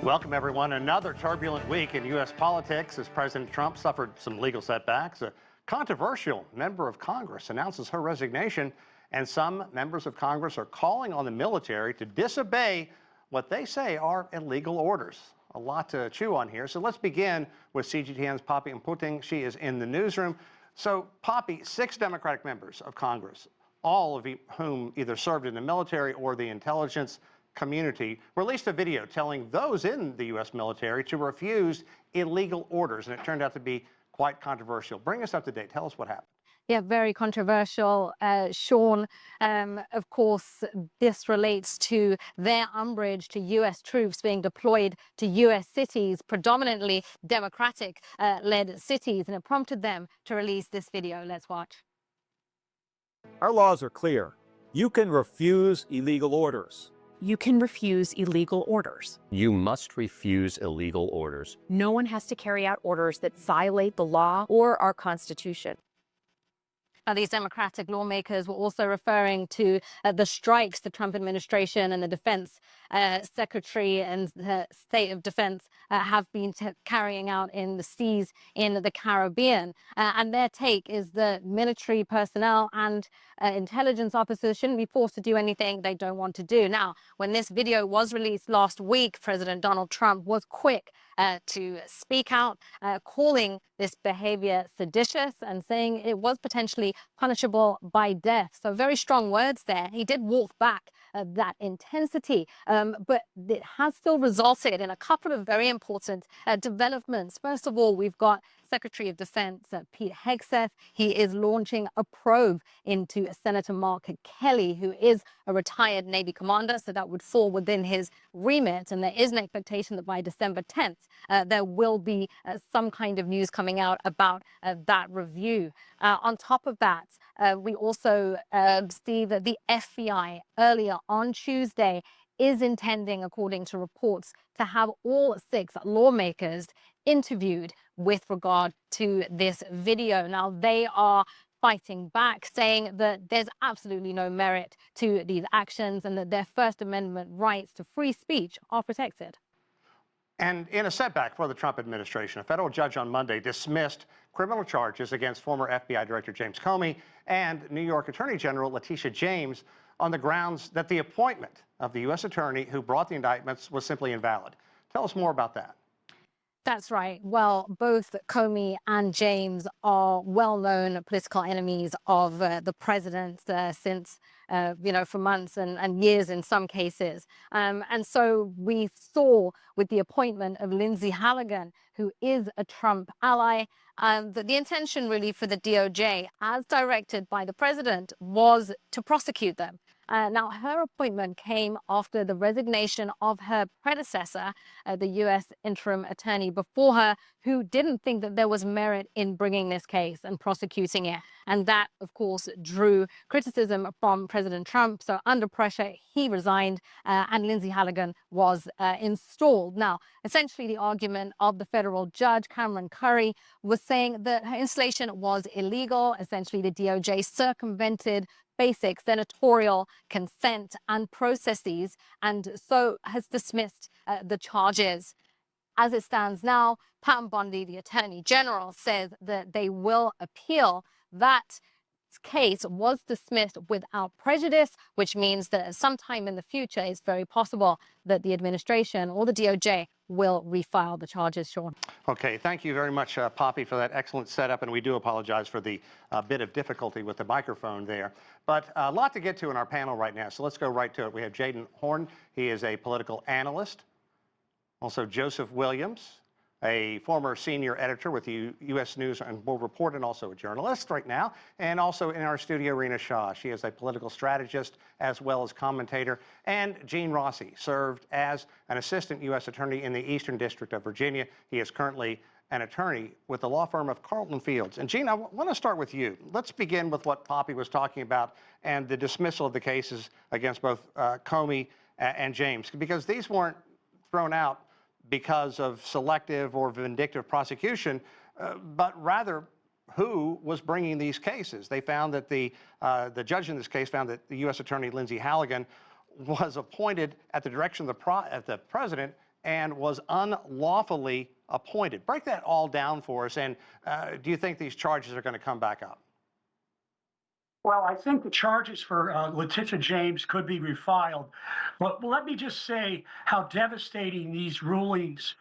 Welcome, everyone. Another turbulent week in U.S. politics as President Trump suffered some legal setbacks. A controversial member of Congress announces her resignation, and some members of Congress are calling on the military to disobey what they say are illegal orders. A lot to chew on here. So let's begin with CGTN's Poppy Mputing. She is in the newsroom. So, Poppy, 6 Democratic members of Congress, all of whom either served in the military or the intelligence community, released a video telling those in the U.S. military to refuse illegal orders, and it turned out to be quite controversial. Bring us up to date. Tell us what happened. Yeah, very controversial, Sean. Of course, this relates to their umbrage to U.S. troops being deployed to U.S. cities, predominantly Democratic-led cities, and it prompted them to release this video. Let's watch. Our laws are clear. You can refuse illegal orders. You can refuse illegal orders. You must refuse illegal orders. No one has to carry out orders that violate the law or our Constitution. These Democratic lawmakers were also referring to the strikes the Trump administration and the defense secretary and the state of defense have been carrying out in the seas in the Caribbean. And their take is that military personnel and intelligence officers shouldn't be forced to do anything they don't want to do. Now, when this video was released last week, President Donald Trump was quick to speak out, calling this behavior seditious and saying it was potentially punishable by death. So very strong words there. He did walk back that intensity, but it has still resulted in a couple of very important developments. First of all, we've got Secretary of Defense Pete Hegseth. He is launching a probe into Senator Mark Kelly, who is a retired Navy commander, so that would fall within his remit. And there is an expectation that by December 10th, there will be some kind of news coming out about that review. On top of that, we also see that the FBI earlier on Tuesday is intending, according to reports, to have all 6 lawmakers interviewed with regard to this video. Now, they are fighting back, saying that there's absolutely no merit to these actions and that their First Amendment rights to free speech are protected. And in a setback for the Trump administration, a federal judge on Monday dismissed criminal charges against former FBI Director James Comey and New York Attorney General Letitia James on the grounds that the appointment of the U.S. attorney who brought the indictments was simply invalid. Tell us more about that. That's right. Well, both Comey and James are well-known political enemies of the president since, for months and years in some cases. And so we saw with the appointment of Lindsay Halligan, who is a Trump ally, that the intention really for the DOJ, as directed by the president, was to prosecute them. Now, her appointment came after the resignation of her predecessor, the U.S. interim attorney before her, who didn't think that there was merit in bringing this case and prosecuting it. And that, of course, drew criticism from President Trump. So under pressure, he resigned and Lindsay Halligan was installed. Now, essentially, the argument of the federal judge, Cameron Curry, was saying that her installation was illegal. Essentially, the DOJ circumvented basic senatorial consent and processes, and so has dismissed the charges. As it stands now, Trump-Mamdani, the Attorney General, says that they will appeal. That case was dismissed without prejudice, which means that sometime in the future, it's very possible that the administration or the DOJ will refile the charges, Sean. Okay, thank you very much, Poppy, for that excellent setup, and we do apologize for the bit of difficulty with the microphone there. But a lot to get to in our panel right now, so let's go right to it. We have Jadan Horyn. He is a political analyst. Also, Joseph Williams, a former senior editor with the U.S. News and World Report and also a journalist right now. And also in our studio, Rina Shah. She is a political strategist as well as commentator. And Gene Rossi served as an assistant U.S. attorney in the Eastern District of Virginia. He is currently an attorney with the law firm of Carlton Fields. And Gene, I want to start with you. Let's begin with what Poppy was talking about and the dismissal of the cases against both Comey and James, because these weren't thrown out because of selective or vindictive prosecution, but rather who was bringing these cases. They found that the judge in this case found that the U.S. Attorney Lindsay Halligan was appointed at the direction of the president and was unlawfully appointed. Break that all down for us, and do you think these charges are going to come back up? Well, I think the charges for Letitia James could be refiled. But let me just say how devastating these rulings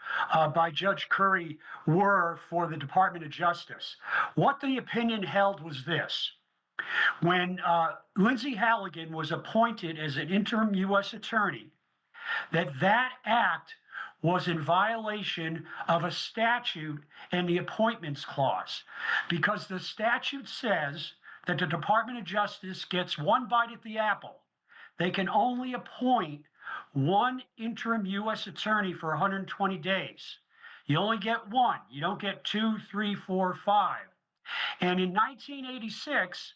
by Judge Curry were for the Department of Justice. What the opinion held was this. When Lindsay Halligan was appointed as an interim U.S. attorney, that act was in violation of a statute and the appointments clause, because the statute says that the Department of Justice gets one bite at the apple. They can only appoint one interim U.S. attorney for 120 days. You only get one. You don't get 2, 3, 4, 5. And in 1986,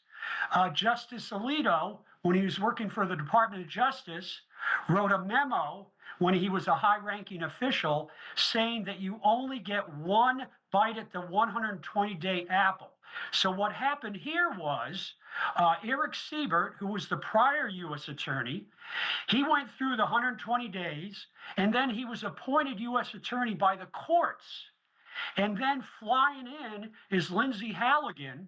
Justice Alito, when he was working for the Department of Justice, wrote a memo when he was a high-ranking official saying that you only get one bite at the 120-day apple. So what happened here was Eric Siebert, who was the prior U.S. attorney, he went through the 120 days, and then he was appointed U.S. attorney by the courts. And then flying in is Lindsay Halligan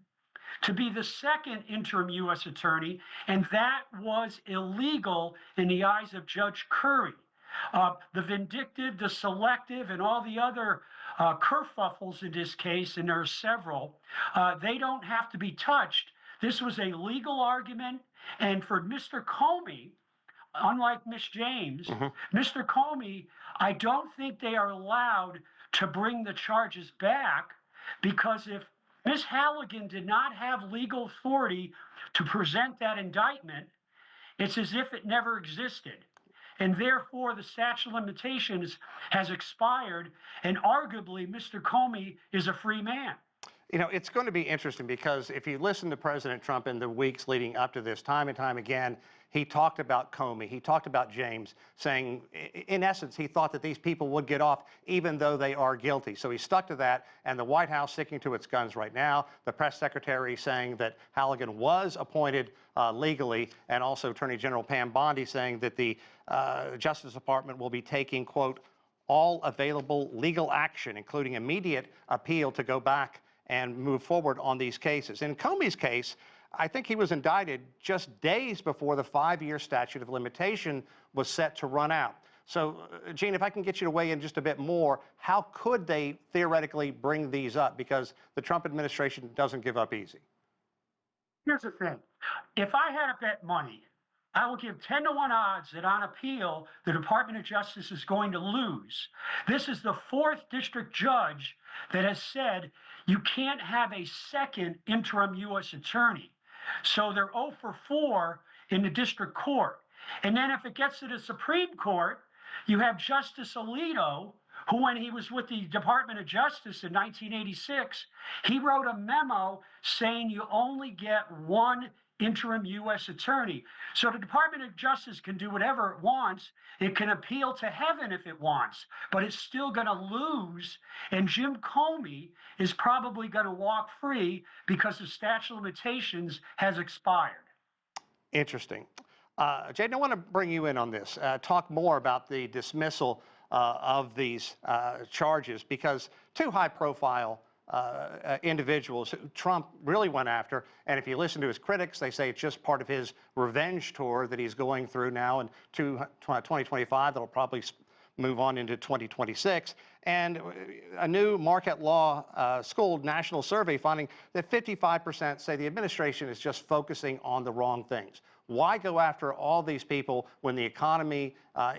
to be the second interim U.S. attorney, and that was illegal in the eyes of Judge Curry. The vindictive, the selective, and all the other kerfuffles in this case, and there are several, they don't have to be touched. This was a legal argument, and for Mr. Comey, unlike Ms. James, Mr. Comey, I don't think they are allowed to bring the charges back, because if Ms. Halligan did not have legal authority to present that indictment, it's as if it never existed. And therefore, the statute of limitations has expired, and arguably, Mr. Comey is a free man. You know, it's going to be interesting because if you listen to President Trump in the weeks leading up to this, time and time again, he talked about Comey, he talked about James, saying, in essence, he thought that these people would get off even though they are guilty. So he stuck to that, and the White House sticking to its guns right now. The press secretary saying that Halligan was appointed legally, and also Attorney General Pam Bondi saying that the Justice Department will be taking, quote, all available legal action, including immediate appeal to go back and move forward on these cases. In Comey's case, I think he was indicted just days before the 5-year statute of limitation was set to run out. So, Gene, if I can get you to weigh in just a bit more, how could they theoretically bring these up? Because the Trump administration doesn't give up easy. Here's the thing. If I had to bet money, I will give 10-to-1 odds that on appeal, the Department of Justice is going to lose. This is the 4th district judge that has said you can't have a second interim U.S. attorney. So they're 0 for 4 in the district court. And then if it gets to the Supreme Court, you have Justice Alito, who, when he was with the Department of Justice in 1986, he wrote a memo saying you only get one interim U.S. attorney. So the Department of Justice can do whatever it wants. It can appeal to heaven if it wants, but it's still going to lose. And Jim Comey is probably going to walk free because the statute of limitations has expired. Interesting. Jaden, I want to bring you in on this. Talk more about the dismissal of these charges, because 2 high-profile individuals Trump really went after, and if you listen to his critics, they say it's just part of his revenge tour that he's going through now in 2025 that'll probably move on into 2026. And a new Marquette Law School national survey finding that 55% say the administration is just focusing on the wrong things. Why go after all these people when the economy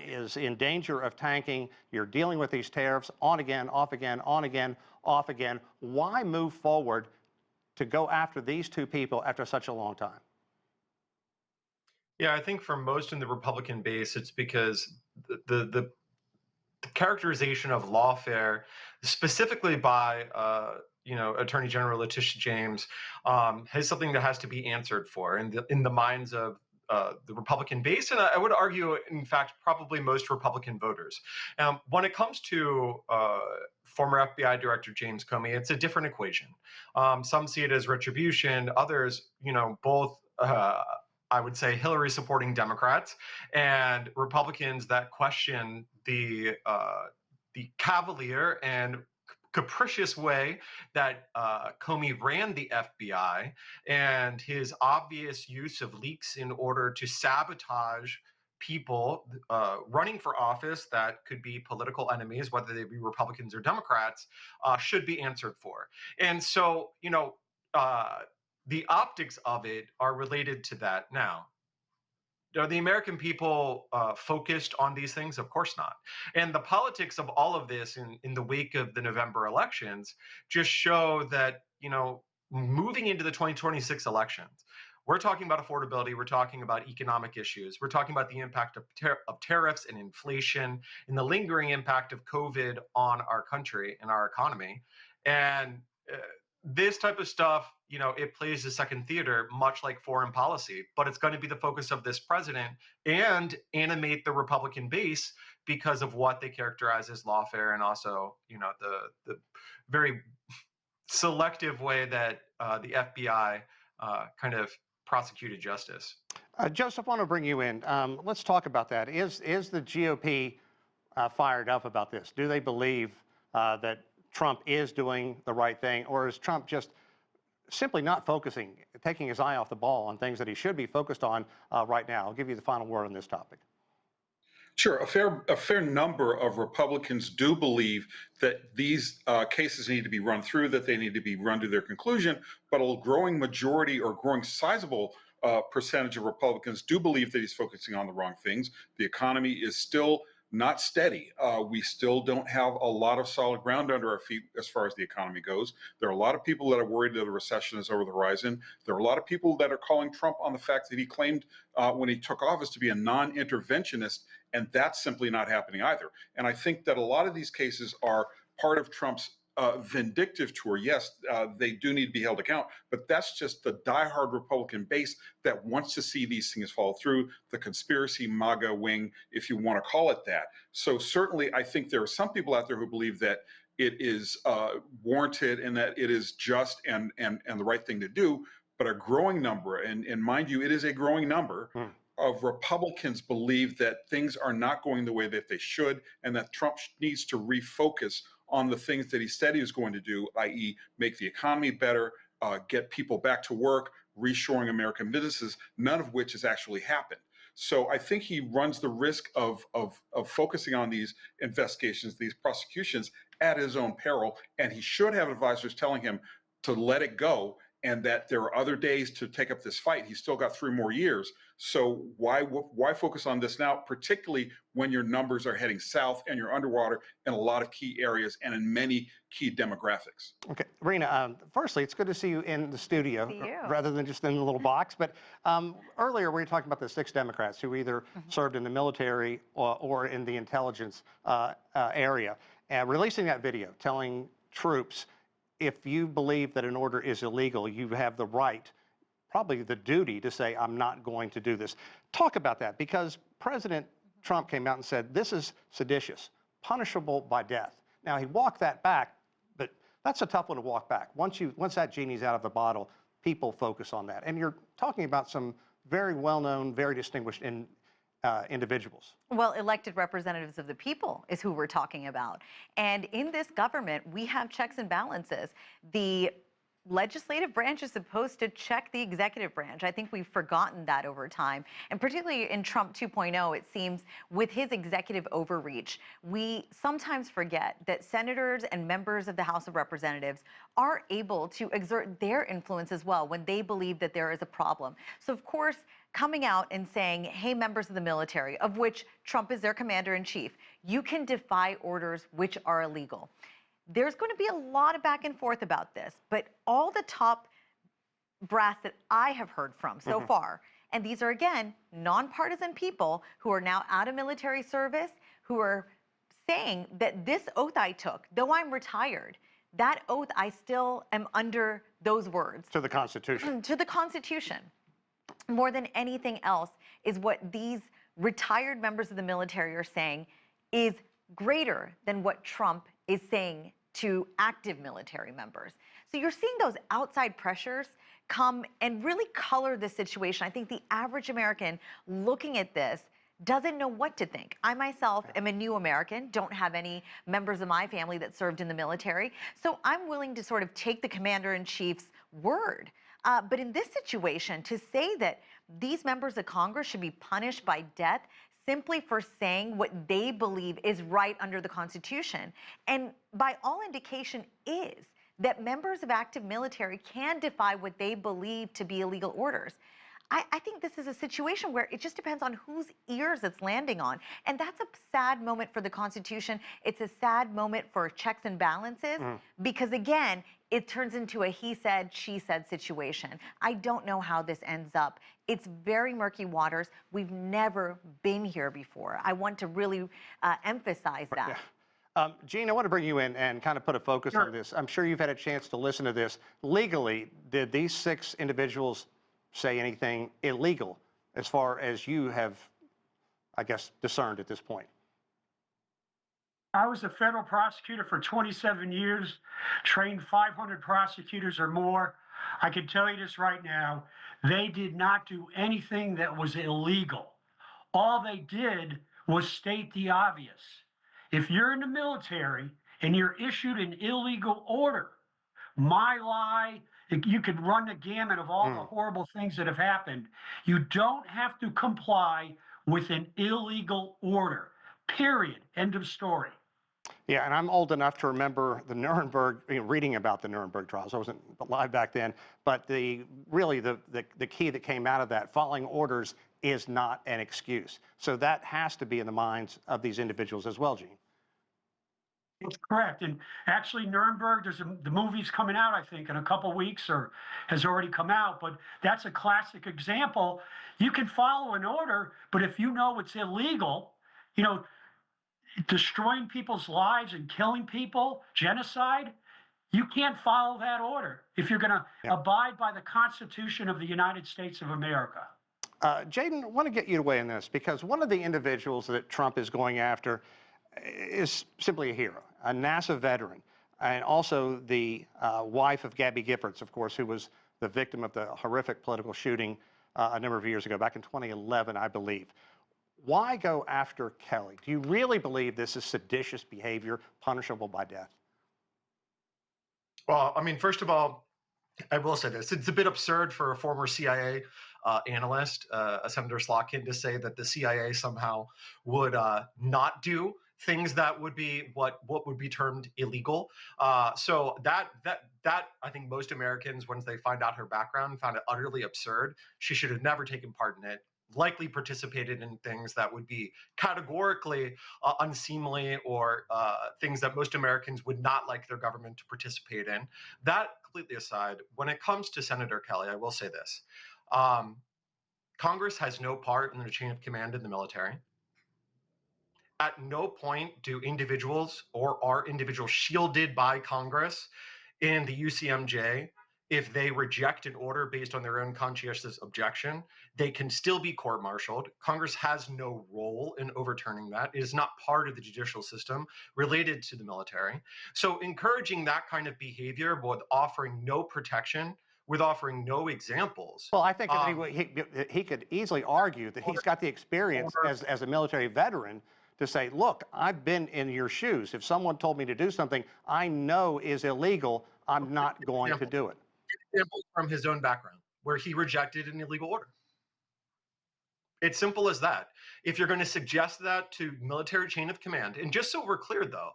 is in danger of tanking? You're dealing with these tariffs on again, off again, on again, off again. Why move forward to go after these 2 people after such a long time? Yeah, I think for most in the Republican base, it's because the characterization of lawfare, specifically by Attorney General Letitia James, has something that has to be answered for in the minds of the Republican base, and I would argue, in fact, probably most Republican voters. When it comes to former FBI Director James Comey, it's a different equation. Some see it as retribution. Others, both I would say, Hillary supporting Democrats and Republicans that question the cavalier and capricious way that Comey ran the FBI and his obvious use of leaks in order to sabotage people running for office that could be political enemies, whether they be Republicans or Democrats, should be answered for. And so, the optics of it are related to that now. Are the American people focused on these things? Of course not. And the politics of all of this in the wake of the November elections just show that, moving into the 2026 elections, we're talking about affordability, we're talking about economic issues, we're talking about the impact of tariffs and inflation and the lingering impact of COVID on our country and our economy. And this type of stuff, it plays a second theater, much like foreign policy, but it's going to be the focus of this president and animate the Republican base because of what they characterize as lawfare and also, the very selective way that the FBI kind of prosecuted justice. Joseph, I want to bring you in. Let's talk about that. Is the GOP fired up about this? Do they believe that Trump is doing the right thing, or is Trump just simply not focusing, taking his eye off the ball on things that he should be focused on right now? I'll give you the final word on this topic. Sure. A fair number of Republicans do believe that these cases need to be run through, that they need to be run to their conclusion, but a growing majority or growing sizable percentage of Republicans do believe that he's focusing on the wrong things. The economy is still not steady. We still don't have a lot of solid ground under our feet as far as the economy goes. There are a lot of people that are worried that a recession is over the horizon. There are a lot of people that are calling Trump on the fact that he claimed when he took office to be a non-interventionist, and that's simply not happening either. And I think that a lot of these cases are part of Trump's vindictive tour. Yes, they do need to be held account, but that's just the diehard Republican base that wants to see these things fall through, the conspiracy MAGA wing, if you want to call it that. So certainly, I think there are some people out there who believe that it is warranted and that it is just and the right thing to do, but a growing number, and mind you, it is a growing number, of Republicans believe that things are not going the way that they should, and that Trump needs to refocus on the things that he said he was going to do, i.e. make the economy better, get people back to work, reshoring American businesses, none of which has actually happened. So I think he runs the risk of focusing on these investigations, these prosecutions at his own peril, and he should have advisors telling him to let it go and that there are other days to take up this fight. He's still got 3 more years. So why focus on this now, particularly when your numbers are heading south and you're underwater in a lot of key areas and in many key demographics? Okay, Rina, firstly, it's good to see you in the studio rather than just in the little box. But earlier we were talking about the 6 Democrats who either served in the military or in the intelligence area, releasing that video telling troops, if you believe that an order is illegal, you have the right, probably the duty, to say, I'm not going to do this. Talk about that, because President Trump came out and said, this is seditious, punishable by death. Now, he walked that back, but that's a tough one to walk back. Once that genie's out of the bottle, people focus on that. And you're talking about some very well-known, very distinguished individuals. Well, elected representatives of the people is who we're talking about. And in this government, we have checks and balances. The legislative branch is supposed to check the executive branch. I think we've forgotten that over time. And particularly in Trump 2.0, it seems, with his executive overreach, we sometimes forget that senators and members of the House of Representatives are able to exert their influence as well when they believe that there is a problem. So, of course, coming out and saying, hey, members of the military, of which Trump is their commander-in-chief, you can defy orders which are illegal. There's going to be a lot of back and forth about this, but all the top brass that I have heard from so far, and these are, again, nonpartisan people who are now out of military service, who are saying that this oath I took, though I'm retired, that oath, I still am under those words. To the Constitution. To the Constitution. More than anything else is what these retired members of the military are saying is greater than what Trump is saying to active military members. So you're seeing those outside pressures come and really color the situation. I think the average American looking at this doesn't know what to think. I myself am a new American, don't have any members of my family that served in the military, so I'm willing to sort of take the commander-in-chief's word. But in this situation, to say that these members of Congress should be punished by death simply for saying what they believe is right under the Constitution, and by all indication is that members of active military can defy what they believe to be illegal orders. I think this is a situation where it just depends on whose ears it's landing on. And that's a sad moment for the Constitution. It's a sad moment for checks and balances because, again, it turns into a he said, she said situation. I don't know how this ends up. It's very murky waters. We've never been here before. I want to really emphasize that. Yeah. Gene, I want to bring you in and kind of put a focus on this. I'm sure you've had a chance to listen to this. Legally, did these 6 individuals say anything illegal as far as you have, I guess, discerned at this point? I was a federal prosecutor for 27 years, trained 500 prosecutors or more. I can tell you this right now, they did not do anything that was illegal. All they did was state the obvious. If you're in the military and you're issued an illegal order, my lie, you could run the gamut of all the horrible things that have happened. You don't have to comply with an illegal order, period. End of story. Yeah, and I'm old enough to remember the Nuremberg, reading about the Nuremberg trials. I wasn't alive back then, but really the key that came out of that, following orders is not an excuse. So that has to be in the minds of these individuals as well, Gene. That's correct. And actually, Nuremberg, the movie's coming out, I think, in a couple weeks or has already come out. But that's a classic example. You can follow an order, but if you know it's illegal, destroying people's lives and killing people, genocide, you can't follow that order if you're going to abide by the Constitution of the United States of America. Jadan, I want to get you to weigh in this because one of the individuals that Trump is going after is simply a hero, a NASA veteran, and also the wife of Gabby Giffords, of course, who was the victim of the horrific political shooting a number of years ago, back in 2011, I believe. Why go after Kelly? Do you really believe this is seditious behavior punishable by death? Well, I mean, first of all, I will say this. It's a bit absurd for a former CIA analyst, Senator Slotkin, to say that the CIA somehow would not do things that would be what would be termed illegal. So that I think most Americans, once they find out her background, found it utterly absurd. She should have never taken part in it. Likely participated in things that would be categorically unseemly or things that most Americans would not like their government to participate in. That completely aside, when it comes to Senator Kelly, I will say this. Congress has no part in the chain of command in the military. At no point do individuals or are individuals shielded by Congress in the UCMJ. If they reject an order based on their own conscientious objection, they can still be court-martialed. Congress has no role in overturning that. It is not part of the judicial system related to the military. So encouraging that kind of behavior with offering no protection, with offering no examples. Well, I think that he could easily argue that he's got the experience as a military veteran to say, look, I've been in your shoes. If someone told me to do something I know is illegal, I'm not going to do it. Example from his own background, where he rejected an illegal order. It's simple as that. If you're going to suggest that to military chain of command, and just so we're clear, though,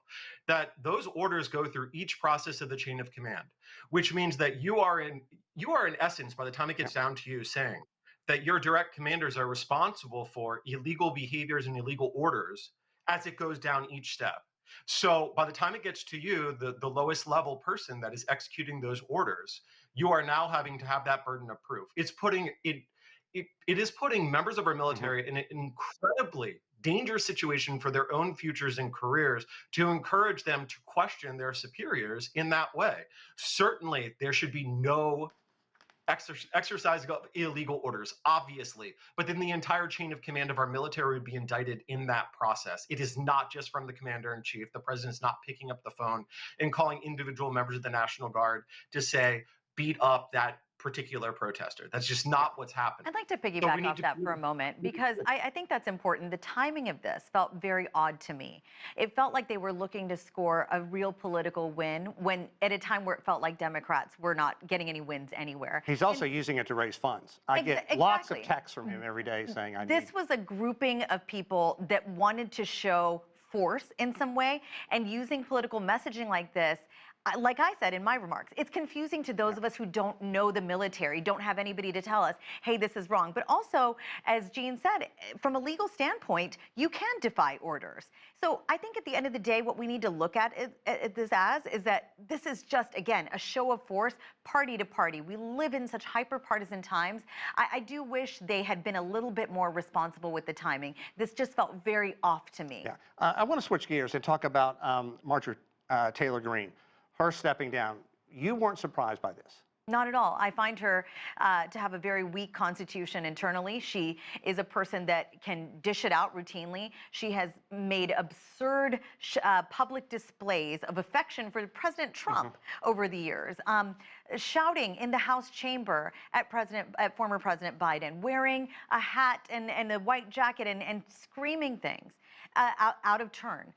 that those orders go through each process of the chain of command, which means that you are in essence, by the time it gets down to you, saying that your direct commanders are responsible for illegal behaviors and illegal orders as it goes down each step. So by the time it gets to you, the lowest level person that is executing those orders, you are now having to have that burden of proof. It is putting members of our military in an incredibly dangerous situation for their own futures and careers to encourage them to question their superiors in that way. Certainly, there should be no exercising of illegal orders, obviously, but then the entire chain of command of our military would be indicted in that process. It is not just from the commander-in-chief. The president's not picking up the phone and calling individual members of the National Guard to say, beat up that particular protester. That's just not what's happening. I'd like to piggyback off that for a moment, because I think that's important. The timing of this felt very odd to me. It felt like they were looking to score a real political win when at a time where it felt like Democrats were not getting any wins anywhere. He's also using it to raise funds. I get lots of texts from him every day saying, This was a grouping of people that wanted to show force in some way, and using political messaging like this. Like I said in my remarks, it's confusing to those of us who don't know the military, don't have anybody to tell us, hey, this is wrong. But also, as Jean said, from a legal standpoint, you can defy orders. So I think at the end of the day, what we need to look at this as is that this is just, again, a show of force, party to party. We live in such hyper-partisan times. I do wish they had been a little bit more responsible with the timing. This just felt very off to me. Yeah, I want to switch gears and talk about Marjorie Taylor Greene. Her stepping down. You weren't surprised by this? Not at all. I find her to have a very weak constitution internally. She is a person that can dish it out routinely. She has made absurd public displays of affection for President Trump over the years, shouting in the House chamber at former President Biden, wearing a hat and a white jacket and screaming things out of turn.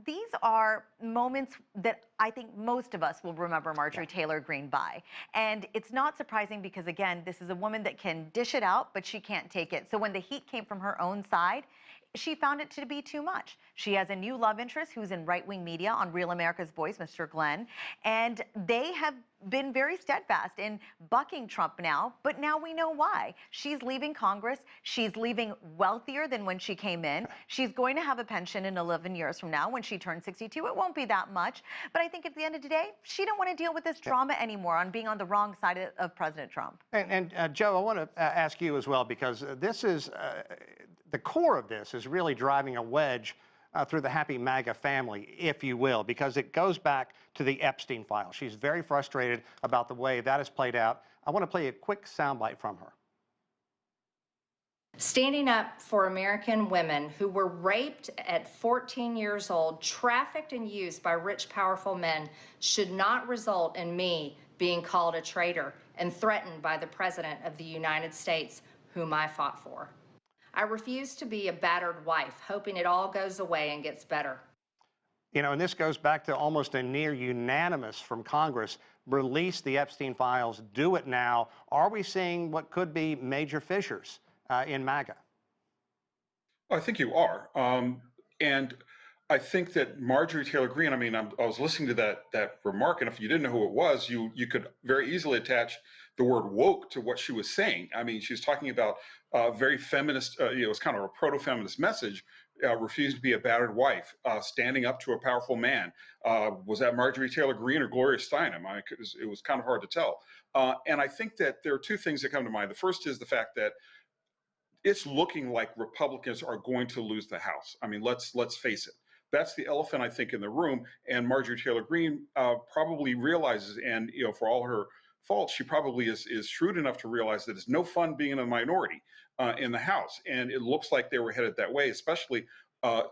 These are moments that I think most of us will remember Marjorie Taylor Greene by. And it's not surprising because, again, this is a woman that can dish it out, but she can't take it. So when the heat came from her own side, she found it to be too much. She has a new love interest who's in right-wing media on Real America's Voice, Mr. Glenn, and they have been very steadfast in bucking Trump now, but now we know why. She's leaving Congress. She's leaving wealthier than when she came in. She's going to have a pension in 11 years from now when she turns 62. It won't be that much, but I think at the end of the day, she don't want to deal with this drama anymore on being on the wrong side of President Trump. And Joe, I want to ask you as well, because this is, the core of this is really driving a wedge through the happy MAGA family, if you will, because it goes back to the Epstein file. She's very frustrated about the way that has played out. I want to play a quick soundbite from her. Standing up for American women who were raped at 14 years old, trafficked and used by rich, powerful men should not result in me being called a traitor and threatened by the President of the United States, whom I fought for. I refuse to be a battered wife, hoping it all goes away and gets better. You know, and this goes back to almost a near unanimous from Congress, release the Epstein files, do it now. Are we seeing what could be major fissures in MAGA? I think you are. And I think that Marjorie Taylor Greene, I mean, I was listening to that remark, and if you didn't know who it was, you could very easily attach the word woke to what she was saying. I mean, she was talking about very feminist, it was kind of a proto-feminist message, refusing to be a battered wife, standing up to a powerful man. Was that Marjorie Taylor Greene or Gloria Steinem? It was kind of hard to tell. And I think that there are two things that come to mind. The first is the fact that it's looking like Republicans are going to lose the House. I mean, let's face it. That's the elephant, I think, in the room. And Marjorie Taylor Greene probably realizes, and for all her faults, she probably is shrewd enough to realize that it's no fun being in a minority in the House. And it looks like they were headed that way, especially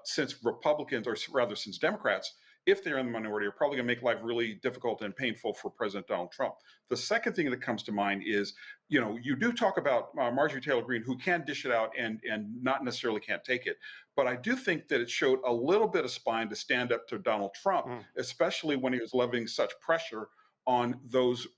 since Republicans, or rather since Democrats, if they're in the minority, are probably going to make life really difficult and painful for President Donald Trump. The second thing that comes to mind is, you do talk about Marjorie Taylor Greene, who can dish it out and not necessarily can't take it. But I do think that it showed a little bit of spine to stand up to Donald Trump, especially when he was levying such pressure on those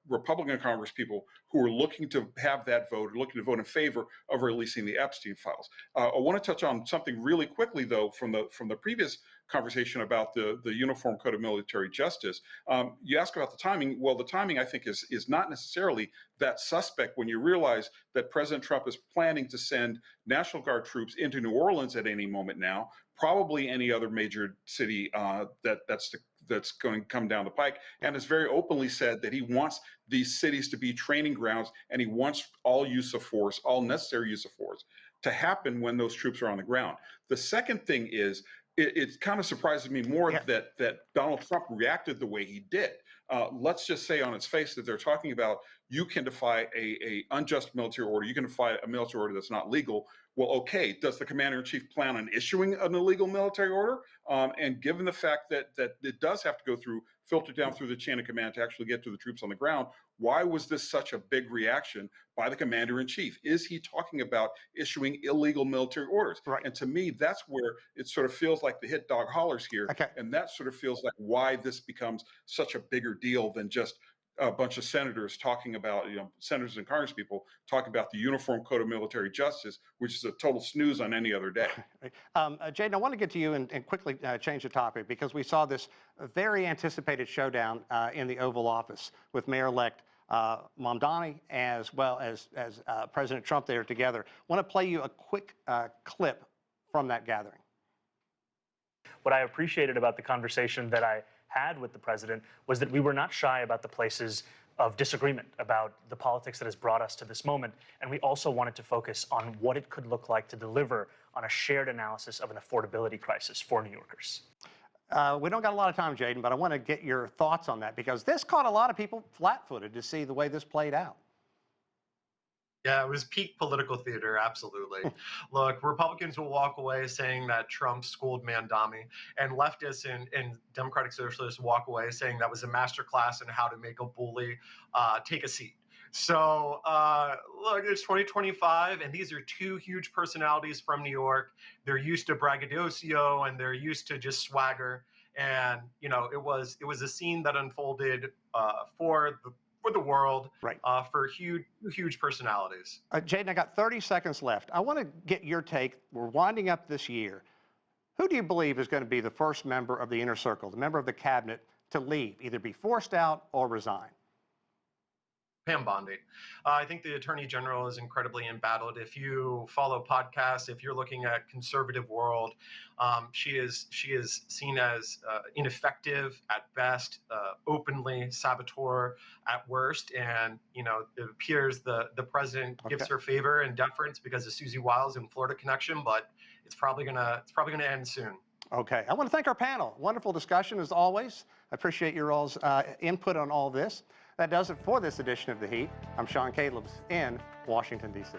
Republican Congress people who were looking to have that vote, looking to vote in favor of releasing the Epstein files. I want to touch on something really quickly, though, from the previous conversation about the Uniform Code of Military Justice. You ask about the timing. Well, the timing, I think, is not necessarily that suspect when you realize that President Trump is planning to send National Guard troops into New Orleans at any moment now, probably any other major city that's going to come down the pike, and has very openly said that he wants these cities to be training grounds, and he wants all use of force, all necessary use of force, to happen when those troops are on the ground. The second thing is, it kind of surprises me more Yeah. that Donald Trump reacted the way he did. Let's just say on its face that they're talking about you can defy a unjust military order, you can defy a military order that's not legal. Well, okay, does the commander-in-chief plan on issuing an illegal military order? And given the fact that it does have to go through, filter down through the chain of command to actually get to the troops on the ground, why was this such a big reaction by the commander-in-chief? Is he talking about issuing illegal military orders? Right. And to me, that's where it sort of feels like the hit dog hollers here. Okay. And that sort of feels like why this becomes such a bigger deal than just a bunch of senators talking about, senators and congresspeople talking about the Uniform Code of Military Justice, which is a total snooze on any other day. Jaden, I want to get to you and quickly change the topic because we saw this very anticipated showdown in the Oval Office with Mayor-elect Mamdani as well as President Trump there together. I want to play you a quick clip from that gathering. What I appreciated about the conversation that I had with the president was that we were not shy about the places of disagreement about the politics that has brought us to this moment. And we also wanted to focus on what it could look like to deliver on a shared analysis of an affordability crisis for New Yorkers. We don't got a lot of time, Jaden, but I want to get your thoughts on that because this caught a lot of people flat-footed to see the way this played out. Yeah, it was peak political theater, absolutely. Look, Republicans will walk away saying that Trump schooled Mamdani, and leftists and Democratic Socialists walk away saying that was a masterclass in how to make a bully take a seat. So, look, it's 2025, and these are two huge personalities from New York. They're used to braggadocio, and they're used to just swagger. And, it was a scene that unfolded for the world, right. For huge personalities. Jaden, I got 30 seconds left. I want to get your take. We're winding up this year. Who do you believe is going to be the first member of the inner circle, the member of the cabinet, to leave, either be forced out or resign? Bondi. I think the Attorney General is incredibly embattled. If you follow podcasts, if you're looking at conservative world, she is seen as ineffective at best, openly saboteur at worst, and it appears the president gives her favor and deference because of Susie Wiles and Florida connection, but it's probably gonna end soon. Okay, I want to thank our panel. Wonderful discussion as always. I appreciate your all's input on all this. That does it for this edition of The Heat. I'm Sean Calebs in Washington, D.C.